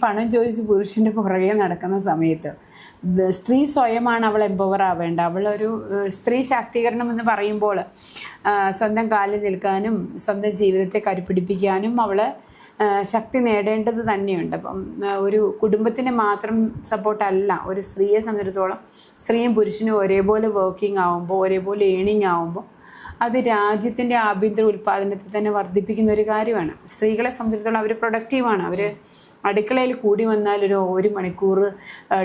പണം ചോദിച്ച് പുരുഷൻ്റെ പുറകെ നടക്കുന്ന സമയത്ത് സ്ത്രീ സ്വയമാണ് അവൾ എംപവർ ആവേണ്ട. അവളൊരു സ്ത്രീ ശാക്തീകരണം എന്ന് പറയുമ്പോൾ സ്വന്തം കാലിൽ നിൽക്കാനും സ്വന്തം ജീവിതത്തെ കരുപിടിപ്പിക്കാനും അവൾ ശക്തി നേടേണ്ടത് തന്നെയുണ്ട്. അപ്പം ഒരു കുടുംബത്തിന് മാത്രം സപ്പോർട്ടല്ല ഒരു സ്ത്രീയെ സംബന്ധിച്ചിടത്തോളം. സ്ത്രീയും പുരുഷനും ഒരേപോലെ വർക്കിംഗ് ആവുമ്പോൾ, ഒരേപോലെ ഏണിങ് ആവുമ്പോൾ അത് രാജ്യത്തിൻ്റെ ആഭ്യന്തര ഉൽപ്പാദനത്തെ തന്നെ വർദ്ധിപ്പിക്കുന്ന ഒരു കാര്യമാണ്. സ്ത്രീകളെ സംബന്ധിച്ചിടത്തോളം അവർ പ്രൊഡക്റ്റീവാണ്. അവർ അടുക്കളയിൽ കൂടി വന്നാൽ ഒരു മണിക്കൂർ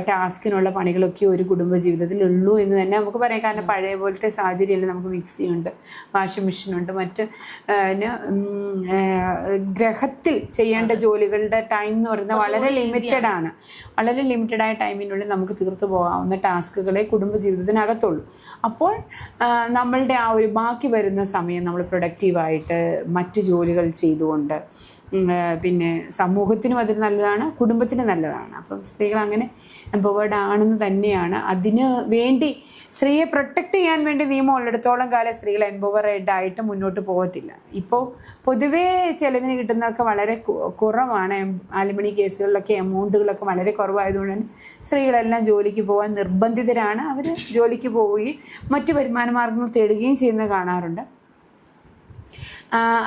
ടാസ്കിനുള്ള പണികളൊക്കെ ഒരു കുടുംബജീവിതത്തിൽ ഉള്ളൂ എന്ന് തന്നെ നമുക്ക് പറയാം. കാരണം പഴയ പോലത്തെ സാഹചര്യത്തിൽ നമുക്ക് മിക്സിയുണ്ട്, വാഷിംഗ് മെഷീനുണ്ട്, മറ്റ് ഗ്രഹത്തിൽ ചെയ്യേണ്ട ജോലികളുടെ ടൈം എന്ന് പറയുന്നത് വളരെ ലിമിറ്റഡ് ആണ്. വളരെ ലിമിറ്റഡായ ടൈമിനുള്ളിൽ നമുക്ക് തീർത്തു പോകാവുന്ന ടാസ്കുകളെ കുടുംബജീവിതത്തിനകത്തുള്ളൂ. അപ്പോൾ നമ്മളുടെ ആ ഒരു ബാക്കി വരുന്ന സമയം നമ്മൾ പ്രൊഡക്റ്റീവായിട്ട് മറ്റ് ജോലികൾ ചെയ്തുകൊണ്ട് പിന്നെ സമൂഹത്തിനും അതിന് നല്ലതാണ്, കുടുംബത്തിന് നല്ലതാണ്. അപ്പം സ്ത്രീകൾ അങ്ങനെ എംപവേർഡ് ആണെന്ന് തന്നെയാണ്. അതിന് വേണ്ടി സ്ത്രീയെ പ്രൊട്ടക്റ്റ് ചെയ്യാൻ വേണ്ടി നിയമം ഉള്ളിടത്തോളം കാലം സ്ത്രീകൾ എംപവേർഡ് ആയിട്ട് മുന്നോട്ട് പോകത്തില്ല. ഇപ്പോൾ പൊതുവേ ചിലതിന് കിട്ടുന്നതൊക്കെ വളരെ കുറവാണ്. ആലിമണി കേസുകളിലൊക്കെ എമൗണ്ടുകളൊക്കെ വളരെ കുറവായതുകൊണ്ട് തന്നെ സ്ത്രീകളെല്ലാം ജോലിക്ക് പോകാൻ നിർബന്ധിതരാണ്. അവർ ജോലിക്ക് പോവുകയും മറ്റു വരുമാന മാർഗങ്ങൾ തേടുകയും ചെയ്യുന്നത് കാണാറുണ്ട്.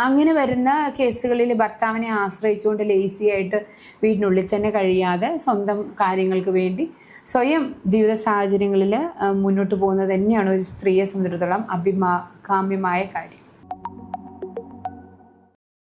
അങ്ങനെ വരുന്ന കേസുകളിൽ ഭർത്താവിനെ ആശ്രയിച്ചുകൊണ്ട് ലേസി ആയിട്ട് വീടിനുള്ളിൽ തന്നെ കഴിയാതെ സ്വന്തം കാര്യങ്ങൾക്ക് വേണ്ടി സ്വയം ജീവിത സാഹചര്യങ്ങളിൽ മുന്നോട്ട് പോകുന്നത് തന്നെയാണ് ഒരു സ്ത്രീയെ സംബന്ധിച്ചിടത്തോളം അഭികാമ്യമായ കാര്യം.